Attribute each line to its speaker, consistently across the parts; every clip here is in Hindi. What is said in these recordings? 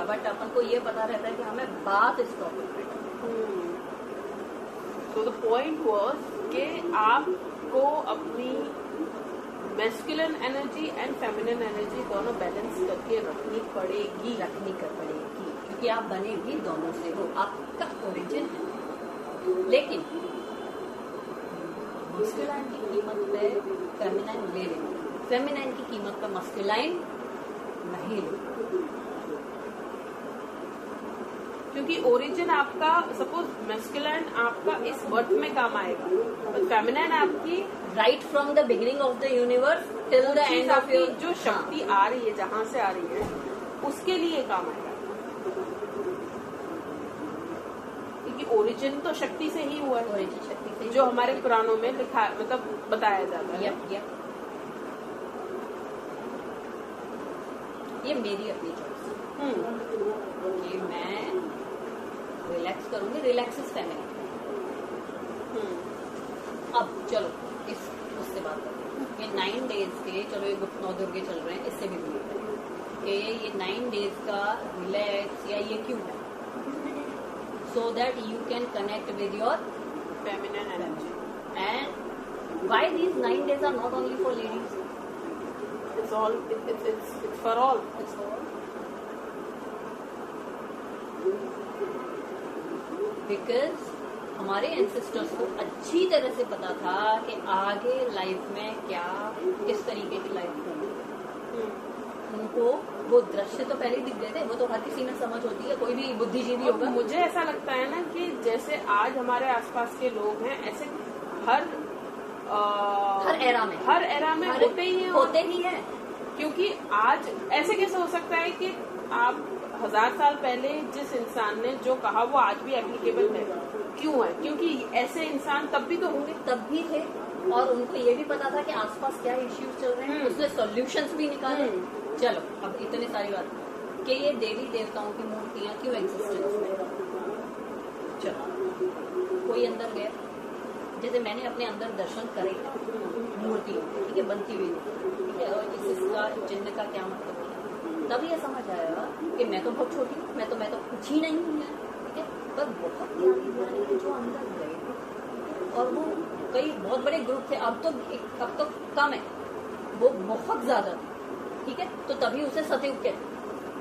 Speaker 1: होगा, बट अपन को ये पता रहता है कि हमें बात इस टॉपिक पे।
Speaker 2: तो द पॉइंट वाज कि आपको अपनी masculine energy and feminine energy दोनों बैलेंस करके रखनी पड़ेगी,
Speaker 1: क्योंकि आप बने भी दोनों से हो, आपका ओरिजिन है। लेकिन मस्कुलाइन की कीमत पे फेमिनाइन ले लेंगे, फेमिनाइन की कीमत पे मस्कुलाइन नहीं ले,
Speaker 2: क्योंकि ओरिजिन आपका सपोज मैस्कुलाइन आपका इस बर्थ में काम आएगा, बट फेमिनाइन आपकी
Speaker 1: right from the beginning of the universe till the end of your
Speaker 2: जो शक्ति आ रही है, जहां से आ रही है, उसके लिए काम आएगा। क्योंकि ओरिजिन तो शक्ति से ही हुआ है,
Speaker 1: ओरिजिन शक्ति से,
Speaker 2: जो हमारे पुराणों में लिखा मतलब बताया जाता है।
Speaker 1: यप। ये मेरी अपनी चॉइस कि मैं रिलैक्स करूंगी, रिलैक्स इज फेमिनिन। अब चलो उससे बात करते हैं। ये 9 डेज के, चलो ये गुप्त 9 दुर्गे चल रहे हैं, इससे भी दूर कि ये 9 डेज का रिलैक्स या ये क्यों है, so that you can connect with your
Speaker 2: feminine energy.
Speaker 1: And why these 9 days are not only for ladies,
Speaker 2: it's for all.
Speaker 1: Because हमारे एंसेस्टर्स को अच्छी तरह से पता था कि आगे लाइफ में क्या किस तरीके की लाइफ होगी। उनको वो दृश्य तो पहले ही दिख गए थे, वो तो हर किसी में समझ होती है, कोई भी बुद्धिजीवी होगा।
Speaker 2: मुझे ऐसा लगता है ना कि जैसे आज हमारे आसपास के लोग हैं, ऐसे हर एरा में होते ही हैं। क्योंकि आज ऐसे कैसे हो सकता है कि आप 1000 साल पहले जिस इंसान ने जो कहा वो आज भी एप्लीकेबल है, क्यों है? क्योंकि ऐसे इंसान तब भी तो होंगे,
Speaker 1: तब भी थे, और उनको ये भी पता था कि आसपास क्या इश्यूज चल रहे हैं, उसने सॉल्यूशंस भी निकाले। चलो अब इतनी सारी बात कि ये देवी देवताओं की मूर्तियां क्यों एग्जिस्टेंस में, चलो कोई अंदर गया, जैसे मैंने अपने अंदर दर्शन करे मूर्ति, ठीक है, बनती हुई, ठीक है, और इसका चिन्ह का क्या मतलब है, तब ये समझ आया कि मैं तो बहुत छोटी हूँ, मैं तो कुछ ही नहीं हूँ, ठीक है, पर बहुत ज्ञानी जो अंदर गए, और वो कई बहुत बड़े ग्रुप थे, अब तो कम है, वो बहुत ज्यादा थे, ठीक है, तो तभी उसे सतयुग कहते,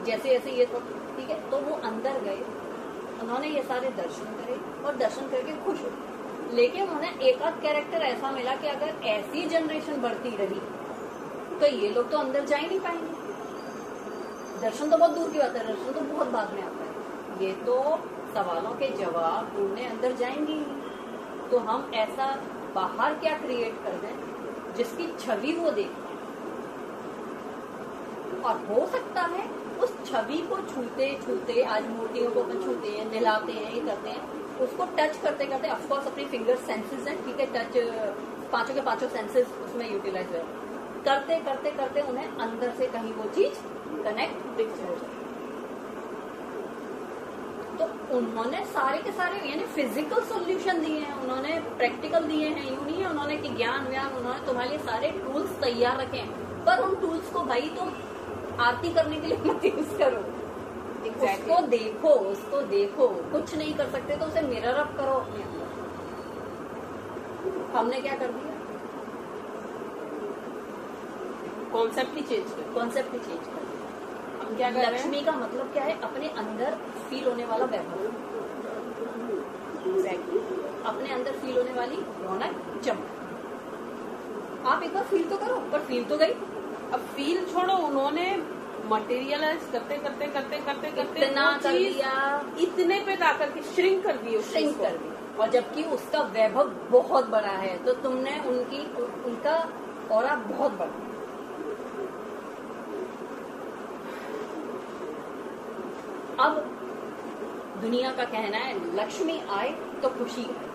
Speaker 1: जैसे ऐसे ये तो, ठीक है, तो वो अंदर गए, उन्होंने ये सारे दर्शन करे और दर्शन करके खुश हुए। लेकिन उन्हें एक आध कैरेक्टर ऐसा मिला कि अगर ऐसी जनरेशन बढ़ती रही तो ये लोग तो अंदर जा ही नहीं पाएंगे। दर्शन तो बहुत दूर की बात है, दर्शन तो बहुत बाद में आता है, ये तो सवालों के जवाब ढूंढने अंदर जाएंगे ही। तो हम ऐसा बाहर क्या क्रिएट कर दें जिसकी छवि वो देखे, और हो सकता है उस छवि को छूते छूते, आज मूर्तियों को अपन छूते हैं, नहलाते हैं, ये करते हैं, उसको टच करते करते, ऑफकोर्स अपनी फिंगर सेंसेस हैं, ठीक है, टच पांचों के पांचों सेंसेस उसमें यूटिलाइज हुए, करते करते करते उन्हें अंदर से कहीं वो चीज कनेक्ट दिख जाए। तो उन्होंने सारे के सारे यानी फिजिकल सॉल्यूशन दिए हैं, उन्होंने प्रैक्टिकल दिए हैं, यूं नहीं है उन्होंने कि ज्ञान व्यान, उन्होंने तुम्हारे लिए सारे टूल्स तैयार रखे हैं, पर उन टूल्स को भाई तुम आरती करने के लिए मत यूज करो। उसको देखो, कुछ नहीं कर सकते तो उसे मिरर अप करो अपने अंदर। हमने क्या कर दिया,
Speaker 2: कॉन्सेप्ट ही चेंज कर
Speaker 1: दिया।
Speaker 2: हम क्या कर रहे हैं?
Speaker 1: लक्ष्मी का मतलब क्या है, अपने अंदर फील होने वाला वैभव, अपने अंदर फील होने वाली रौनक, चमक। आप एक बार फील तो करो, पर फील तो गई।
Speaker 2: अब फील छोड़ो, उन्होंने मटेरियलाइज करते
Speaker 1: इतना कर दिया,
Speaker 2: इतने पे लाकर के श्रिंक कर दी,
Speaker 1: और जबकि उसका वैभव बहुत बड़ा है, तो तुमने उनका ऑरा बहुत बड़ा। अब दुनिया का कहना है लक्ष्मी आए तो खुशी आए,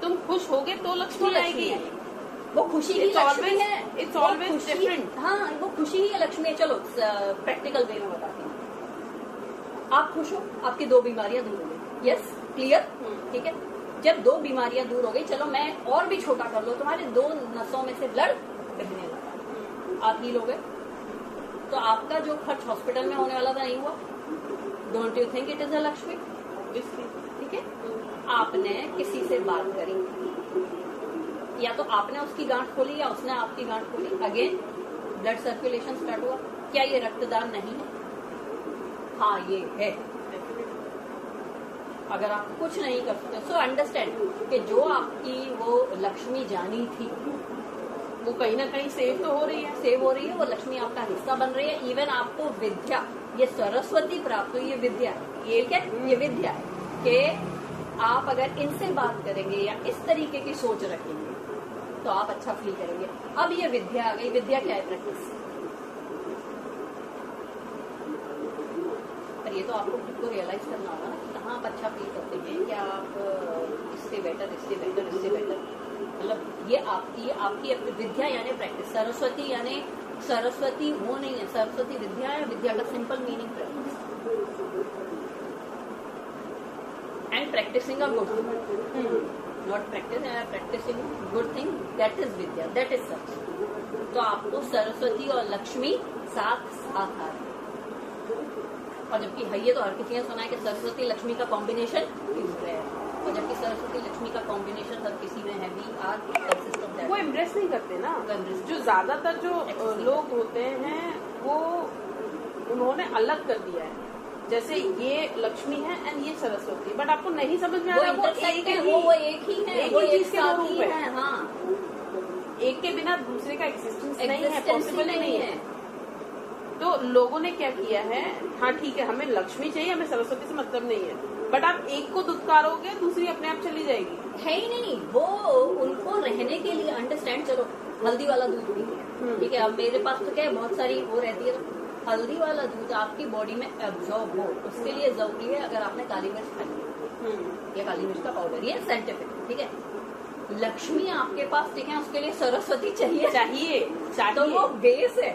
Speaker 1: तुम खुश होगे तो लक्ष्मी आएगी, वो खुशी ही लक्ष्मी है।
Speaker 2: It's always different.
Speaker 1: हाँ, वो खुशी ही लक्ष्मी है। चलो प्रैक्टिकल वे में बताती हूँ। आप खुश हो, आपकी 2 बीमारियां दूर हो गई, यस क्लियर, ठीक है। जब 2 बीमारियां दूर हो गई, चलो मैं और भी छोटा कर लो, तुम्हारे 2 नसों में से ब्लड बहने लगा, आप हील हो गए। तो आपका जो खर्च हॉस्पिटल में होने वाला था नहीं हुआ। Don't you think it is a Lakshmi? ठीक है, आपने किसी से बात करी, या तो आपने उसकी गांठ खोली या उसने आपकी गांठ खोली, अगेन ब्लड सर्कुलेशन स्टार्ट हुआ। क्या ये रक्तदान नहीं है? हाँ ये है। अगर आप कुछ नहीं कर सकते सो अंडरस्टैंड कि जो आपकी वो लक्ष्मी जानी थी
Speaker 2: वो कहीं ना कहीं सेव तो हो रही है,
Speaker 1: सेव हो रही है, वो लक्ष्मी आपका हिस्सा बन रही है। इवन आपको विद्या, ये सरस्वती प्राप्त हुई, ये विद्या है, ये क्या ये विद्या है कि आप अगर इनसे बात करेंगे या इस तरीके की सोच रखेंगे तो आप अच्छा फील करेंगे। अब ये विद्या आ गई। विद्या क्या है? प्रैक्टिस। पर ये तो आपको खुद को रियलाइज करना होगा ना कि कहाँ आप अच्छा फील करते हैं, क्या आप इससे बेटर, इससे बेटर, इससे बेटर, मतलब ये आपकी विद्या यानी प्रैक्टिस। सरस्वती यानी सरस्वती वो नहीं है, सरस्वती विद्या है। विद्या का simple meaning practice and practicing a good thing, not practicing good thing, that is vidya, that is Saraswati. तो आपको सरस्वती और लक्ष्मी साथ साथ आ रही है। और जबकि है ये तो हर किसी ने सुना है कि सरस्वती लक्ष्मी का कॉम्बिनेशन इज रेयर, और जबकि सरस्वती लक्ष्मी का कॉम्बिनेशन हर किसी में है, we are consist of that.
Speaker 2: वो इम्प्रेस नहीं करते ना, जो ज्यादातर जो लोग होते हैं वो उन्होंने अलग कर दिया है, जैसे ये लक्ष्मी है एंड ये सरस्वती, बट आपको नहीं समझ में आ रहा
Speaker 1: वो एक ही है, वो एक ही
Speaker 2: चीज के दो रूप है।
Speaker 1: हाँ,
Speaker 2: एक के बिना दूसरे का एग्जिस्टेंस नहीं है,
Speaker 1: Existence
Speaker 2: पॉसिबल नहीं है। तो लोगों ने क्या किया है, हाँ ठीक है हमें लक्ष्मी चाहिए, हमें सरस्वती से मतलब नहीं है, बट आप एक को दुत्कारोगे दूसरी अपने आप चली जाएगी।
Speaker 1: है ही नहीं, वो उनको रहने के लिए अंडरस्टैंड। चलो हल्दी वाला दूध भी है, ठीक है, अब मेरे पास तो क्या है बहुत सारी वो रहती है, तो हल्दी वाला दूध आपकी बॉडी में एब्जॉर्ब हो उसके लिए जरूरी है अगर आपने काली मिर्च खाई या काली मिर्च का पाउडर, ये साइंटिफिक, ठीक है। लक्ष्मी आपके पास, ठीक है, उसके लिए सरस्वती चाहिए, तो वो बेस है,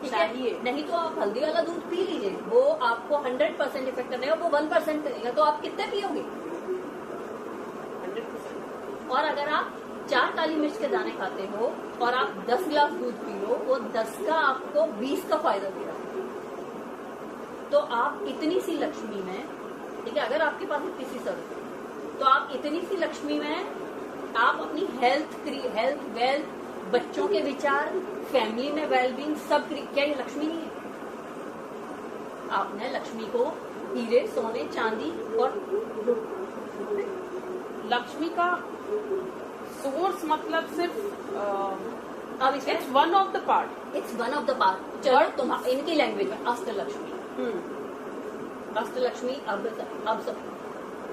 Speaker 1: चाहिए। नहीं तो आप हल्दी वाला दूध पी लीजिए, वो आपको 100% इफेक्ट करेगा, वो 1% करेगा, तो आप कितने पियोगे?
Speaker 2: 100%।
Speaker 1: और अगर आप 4 काली मिर्च के दाने खाते हो और आप 10 गिलास दूध पी लो, वो 10 का आपको 20 का फायदा दे रहा है। तो आप इतनी सी लक्ष्मी में, ठीक है, अगर आपके पास इतनी सी सरस्वती, तो आप इतनी सी लक्ष्मी में आप अपनी हेल्थ, वेल्थ, बच्चों के विचार, फैमिली में वेलबींग, सब क्या ये लक्ष्मी नहीं है? आपने लक्ष्मी को हीरे, सोने, चांदी और
Speaker 2: लक्ष्मी का सोर्स मतलब सिर्फ
Speaker 1: अब इसका
Speaker 2: it's one of the part,
Speaker 1: चलो तुम इनकी लैंग्वेज में अष्टलक्ष्मी, अष्टलक्ष्मी। अब सब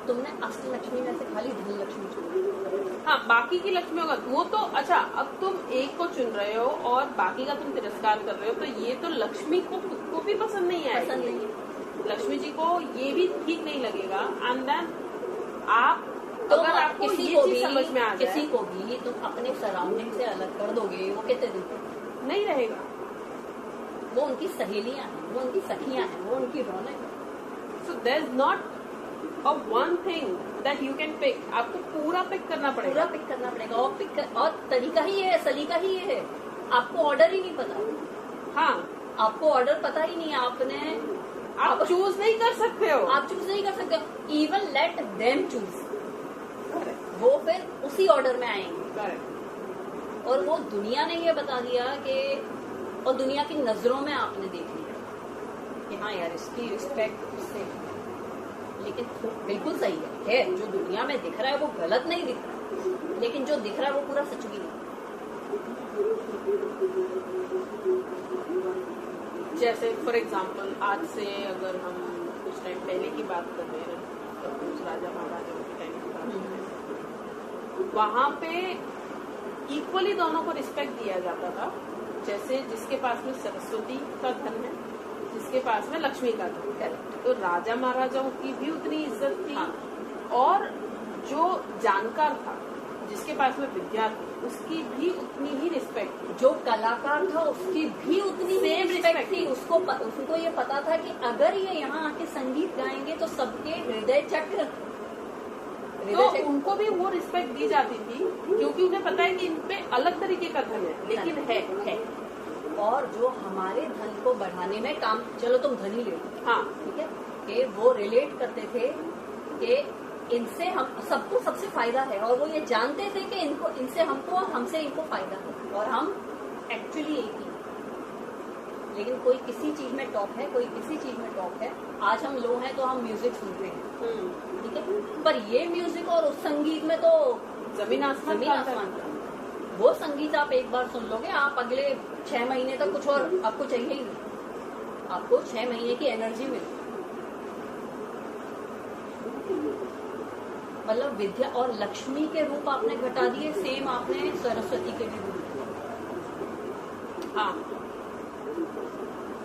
Speaker 1: तुमने अष्टलक्ष्मी में से खाली धन लक्ष्मी चुनी,
Speaker 2: हाँ बाकी की लक्ष्मी होगा वो तो अच्छा, अब तुम एक को चुन रहे हो और बाकी का तुम तिरस्कार कर रहे हो, तो ये तो लक्ष्मी को खुद को भी पसंद नहीं है, लक्ष्मी जी को ये भी ठीक नहीं लगेगा। एंड देन आप
Speaker 1: तो
Speaker 2: अगर आपको
Speaker 1: किसी
Speaker 2: ये
Speaker 1: को
Speaker 2: चीज
Speaker 1: भी
Speaker 2: समझ में आ जाए,
Speaker 1: किसी को भी तुम अपने सराउंडिंग से अलग कर दोगे, वो कितने दिन तक
Speaker 2: नहीं रहेगा।
Speaker 1: वो उनकी सहेलियां हैं, वो उनकी सखियां हैं, वो उनकी रौनक है।
Speaker 2: So there is not a one thing that you can pick, आपको पूरा पिक करना पड़ेगा,
Speaker 1: और तरीका ही है, सलीका ही है। आपको ऑर्डर ही नहीं पता,
Speaker 2: हाँ
Speaker 1: आपको ऑर्डर पता ही नहीं,
Speaker 2: आप चूज नहीं कर सकते हो,
Speaker 1: आप चूज नहीं कर सकते। इवन लेट देम चूज, वो फिर उसी ऑर्डर में आएंगे। और वो दुनिया ने ये बता दिया कि, और दुनिया की नजरों में आपने देख लिया कि हाँ यार इसकी रिस्पेक्ट उससे, लेकिन बिल्कुल सही है, जो दुनिया में दिख रहा है वो गलत नहीं दिख रहा, लेकिन जो दिख रहा है वो पूरा सच भी नहीं।
Speaker 2: जैसे फॉर एग्जाम्पल आज से अगर हम कुछ टाइम पहले की बात कर रहे हैं, तो कुछ राजा महाराजा के टाइम की बात कर रहे हैं, वहां पे इक्वली दोनों को रिस्पेक्ट दिया जाता था। जैसे जिसके पास में सरस्वती का धन है, जिसके पास में लक्ष्मी का धन है, तो राजा महाराजाओं की भी उतनी इज्जत थी। हाँ। और जो जानकार था, जिसके पास में विद्या थी, उसकी भी उतनी ही रिस्पेक्ट थी। जो कलाकार था उसकी भी उतनी सेम रिस्पेक्ट थी। उसको ये पता था कि अगर ये यहाँ आके संगीत गाएंगे तो सबके हृदय चक्र, तो उनको भी वो रिस्पेक्ट दी जाती थी, क्योंकि उन्हें पता है कि इन पे अलग तरीके का धन है, लेकिन है।
Speaker 1: और जो हमारे धन को बढ़ाने में काम, चलो तुम धन ही ले लो,
Speaker 2: हाँ
Speaker 1: ठीक है, कि वो रिलेट करते थे कि इनसे हम सबको सबसे फायदा है, और वो ये जानते थे कि इनको इनसे हमको और हमसे इनको फायदा है, और हम एक्चुअली एक ही। लेकिन कोई किसी चीज में टॉप है, कोई किसी चीज में टॉप है। आज हम लो हैं तो हम म्यूजिक सुनते हैं, ठीक है, पर ये म्यूजिक और उस संगीत में तो
Speaker 2: जमीन आसमान
Speaker 1: जमीन आसमान का। वो संगीत आप एक बार सुन लोगे, आप अगले 6 महीने तक कुछ और आपको चाहिए ही नहीं, आपको 6 महीने की एनर्जी मिले। मतलब विद्या और लक्ष्मी के रूप आपने घटा दिए, सेम आपने सरस्वती के भी रूप दिए।
Speaker 2: हाँ,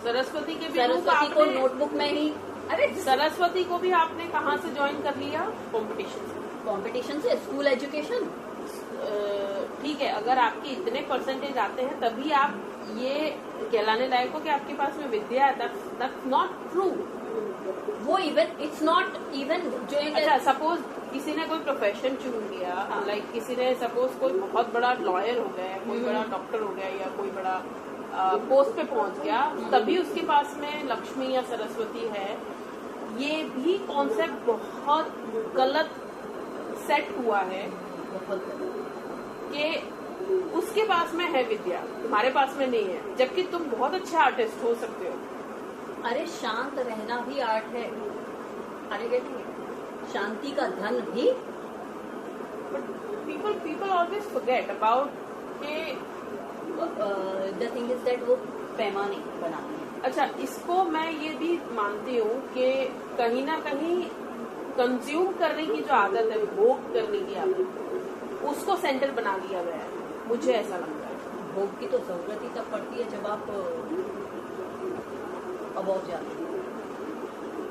Speaker 2: सरस्वती के भी
Speaker 1: सरस्वती को नोटबुक में ही, अरे
Speaker 2: सरस्वती को भी आपने कहाँ से ज्वाइन कर लिया? कंपटीशन
Speaker 1: से, स्कूल एजुकेशन।
Speaker 2: ठीक है, अगर आपके इतने परसेंटेज आते हैं तभी आप ये कहलाने लायक हो कि आपके पास में विद्या है। That's not true.
Speaker 1: वो इट्स नॉट इवन जो
Speaker 2: अच्छा, सपोज किसी ने कोई प्रोफेशन चुन लिया, लाइक किसी ने सपोज कोई बहुत बड़ा लॉयर हो गया, कोई बड़ा डॉक्टर हो गया, या कोई बड़ा पोस्ट पे पहुंच गया, तभी उसके पास में लक्ष्मी या सरस्वती है। ये भी कॉन्सेप्ट बहुत गलत सेट हुआ है कि उसके पास में है विद्या, तुम्हारे पास में नहीं है, जबकि तुम बहुत अच्छे आर्टिस्ट हो सकते हो।
Speaker 1: अरे शांत रहना भी आर्ट है। अरे कहते शांति का धन भी।
Speaker 2: पीपल ऑलवेज फॉरगेट अबाउट के
Speaker 1: द थिंग इज दैट वो पैमाने बनाते हैं।
Speaker 2: अच्छा, इसको मैं ये भी मानती हूँ कि कहीं ना कहीं कंज्यूम करने की जो आदत है, भोग करने की आदत, उसको सेंटर बना लिया गया है, मुझे ऐसा लगता है।
Speaker 1: भोग की तो जरूरत ही तब पड़ती है जब आप अबाउट जाते हैं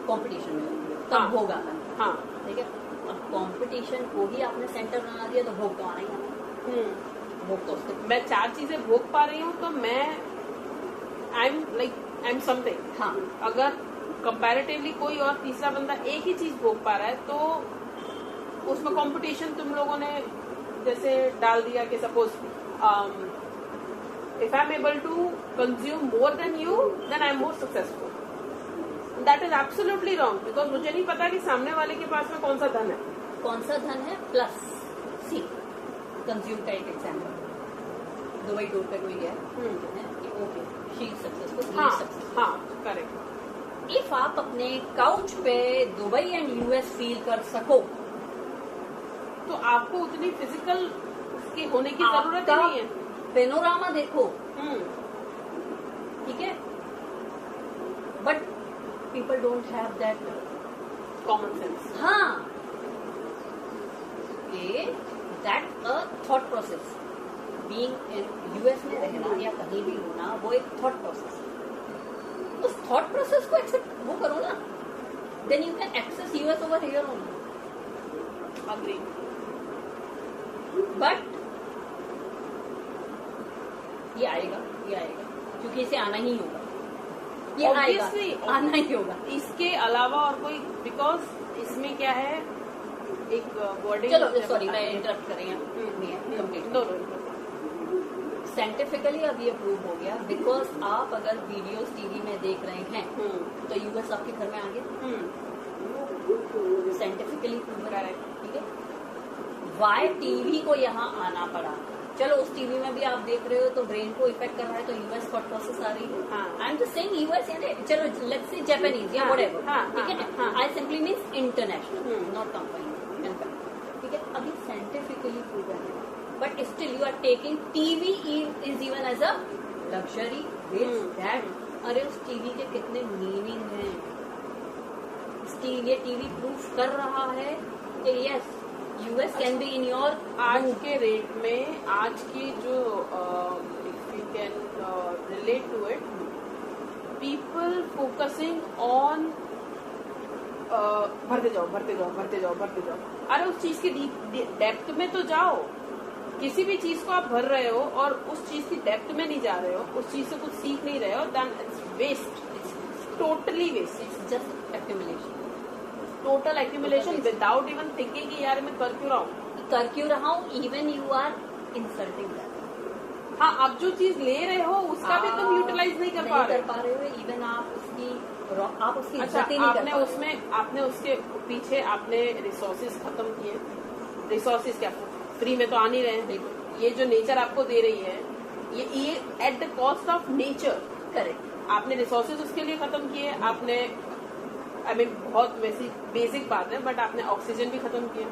Speaker 1: कॉम्पिटिशन में, तब
Speaker 2: हाँ,
Speaker 1: भोग आता है।
Speaker 2: हाँ,
Speaker 1: ठीक है, अब कॉम्पिटिशन को ही आपने सेंटर बना दिया तो भोग तो आना ही आना। भोग तो उसके,
Speaker 2: मैं 4 चीजें भोग पा रही हूँ तो मैं आई एम समथिंग।
Speaker 1: हाँ,
Speaker 2: अगर कंपैरेटिवली कोई और तीसरा बंदा एक ही चीज भोग पा रहा है तो उसमें कंपटीशन तुम लोगों ने जैसे डाल दिया कि suppose if I am able to consume more than you then I am more successful. That is absolutely wrong, because मुझे नहीं पता कि सामने वाले के पास में कौन सा धन है।
Speaker 1: प्लस सी कंज्यूम का एक एग्जाम्पल, दुबई टूर पे कोई गया, ओके, शी इज सक्सेसफुल।
Speaker 2: हाँ, करेक्ट।
Speaker 1: इफ आप अपने काउच पे दुबई एंड यूएस फील कर सको
Speaker 2: तो आपको उतनी फिजिकल के होने की जरूरत नहीं है।
Speaker 1: पेनोरामा देखो, ठीक है, but people don't have that
Speaker 2: common sense.
Speaker 1: हाँ, that a thought process. Being in US में रहना या कहीं भी होना, वो एक थॉट प्रोसेस है। उस थॉट प्रोसेस को एक्सेप्ट वो करो ना, then you can access US over here only.
Speaker 2: Agree.
Speaker 1: But ये आएगा, क्योंकि इसे आना ही होगा, ये आएगा, आना ही होगा।
Speaker 2: इसके अलावा और कोई, बिकॉज इसमें क्या है, एक वर्डिंग।
Speaker 1: चलो सॉरी, मैं इंटरप्ट कर रही हूँ। साइंटिफिकली अब ये प्रूव हो गया, बिकॉज आप अगर वीडियोस टीवी में देख रहे हैं तो यूएस आपके घर में आ गया, साइंटिफिकली प्रूव है, ठीक है। वाई टीवी को यहाँ आना पड़ा? चलो उस टीवी में भी आप देख रहे हो तो ब्रेन को इफेक्ट कर रहा है, तो यूएस थॉट प्रोसेस आ रही है। I am just saying US, चलो लेट्स से जापानीज या व्हाटएवर, ठीक है। I simply means international, not combined, ठीक है। अभी साइंटिफिकली प्रूवन है, but still you are taking TV is even as a luxury that. अरे उस टीवी के कितने मीनिंग हैं, ये टीवी प्रूफ कर रहा है कि yes US can be in your.
Speaker 2: आज के रेट में, आज की जो if you can relate to it, people focusing on भरते जाओ। अरे उस चीज की डेप्थ में तो जाओ। किसी भी चीज को आप भर रहे हो और उस चीज की डेप्थ में नहीं जा रहे हो, उस चीज से कुछ सीख नहीं रहे हो, then it's waste, it's totally waste, it's just accumulation, total accumulation without even thinking कि यार मैं कर क्यों रहा हूँ,
Speaker 1: even you are insulting that.
Speaker 2: हाँ, आप जो चीज ले रहे हो उसका भी तुम यूटिलाइज नहीं कर पा रहे
Speaker 1: हो। इवन आप उसकी
Speaker 2: अच्छा,
Speaker 1: इज्जत ही नहीं कर
Speaker 2: आपने
Speaker 1: पा रहे।
Speaker 2: उसमें आपने उसके पीछे आपने रिसोर्सेज खत्म किए। रिसोर्सेज क्या फ्री में तो आ नहीं रहे हैं। ये जो नेचर आपको दे रही है ये at the cost of nature.
Speaker 1: Correct.
Speaker 2: आपने रिसोर्सेज उसके लिए खत्म किए। आपने आई मीन बहुत वैसी बेसिक बात है, बट आपने ऑक्सीजन भी खत्म किया।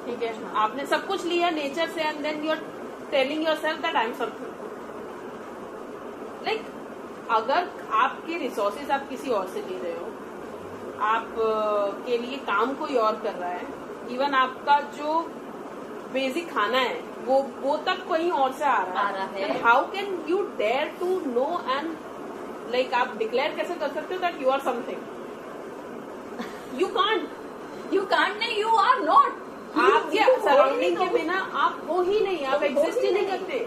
Speaker 2: ठीक है, आपने सब कुछ लिया नेचर से, and then you are telling yourself that I am something. Like अगर आपके रिसोर्सेज आप किसी और से ले रहे हो, आप के लिए काम कोई और कर रहा है, इवन आपका जो बेसिक खाना है वो तक कहीं और से आ रहा है, how can you dare to know and like आप डिक्लेयर कैसे कर सकते हो that you are something? You can't नहीं, यू आर नॉट। आपके सराउंडिंग के बिना आप हो ही नहीं, आप एग्जिस्ट ही नहीं करते।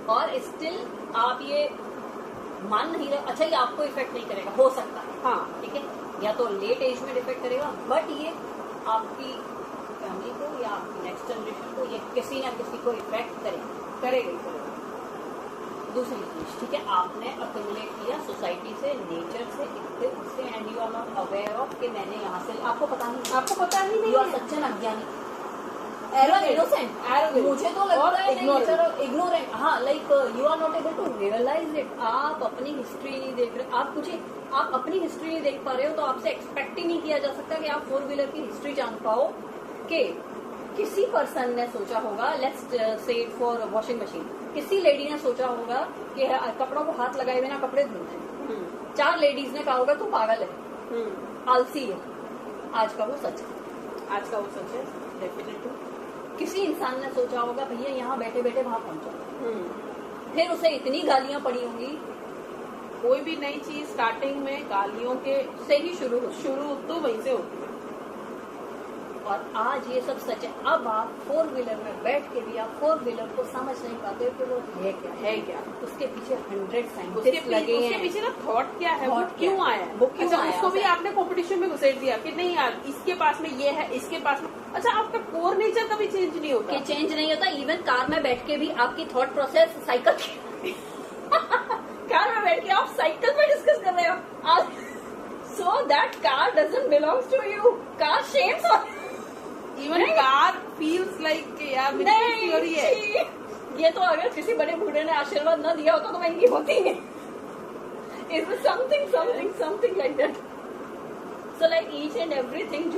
Speaker 1: और स्टिल आप ये मान नहीं रहे। अच्छा, ये आपको इफेक्ट नहीं करेगा, हो सकता है,
Speaker 2: हाँ
Speaker 1: ठीक है, या तो लेट एज में इफेक्ट करेगा, बट ये आपकी फैमिली को या आपकी नेक्स्ट जनरेशन को ये किसी ना किसी को इफेक्ट करेगा। दूसरी चीज, ठीक है, आपने अक्यूमुलेट किया सोसाइटी से, नेचर से, इससे, and you are not aware of कि मैंने यहाँ से, आपको पता ही नहीं, यू आर सच एन अज्ञानी, इनोसेंट। मुझे तो लगता है इग्नोरेंट। हाँ, like you are not able to realise it. आप अपनी हिस्ट्री नहीं देख रहे। आप अपनी हिस्ट्री नहीं देख पा रहे हो, तो आपसे एक्सपेक्ट ही नहीं किया जा सकता कि आप 4 व्हीलर की हिस्ट्री जान पाओ। कि किसी पर्सन ने सोचा होगा, let's say it for washing machine, किसी लेडी ने सोचा होगा कि कपड़ों को हाथ लगाए बिना कपड़े धुलते हैं। 4 लेडीज ने कहा होगा तू पागल है, आलसी है। आज का वो सच है,
Speaker 2: डेफिनेटली।
Speaker 1: किसी इंसान ने सोचा होगा भैया यहाँ बैठे बैठे वहां पहुंचा, फिर उसे इतनी गालियां पड़ी होंगी।
Speaker 2: कोई भी नई चीज स्टार्टिंग में गालियों के
Speaker 1: से ही शुरू
Speaker 2: तो वहीं से होती है।
Speaker 1: और आज ये सब सच है। अब आप 4 व्हीलर में बैठ के भी आप 4 व्हीलर को समझ नहीं पाते कि वो है क्या। उसके पीछे 100 साइंटिस्ट लगे हैं।
Speaker 2: उसके पीछे ना थॉट क्या है, वो क्यों आया है, अच्छा उसको भी आपने कॉम्पिटिशन में घुसेड़ दिया कि नहीं यार इसके पास में ये है, इसके पास में। अच्छा, आपका कोर नेचर कभी चेंज नहीं होता।
Speaker 1: चेंज नहीं होता। इवन कार में बैठ के भी आपकी थॉट प्रोसेस साइकिल कार में बैठ के आप साइकिल पे डिस्कस कर रहे हो। So that car doesn't belongs to you. Car shames on.
Speaker 2: Even car feels like यार मेरी थ्योरी है।
Speaker 1: ये तो अगर किसी बड़े बूढ़े ने आशीर्वाद न दिया होता तो महंगी होती है। Is something like that. So like each and everything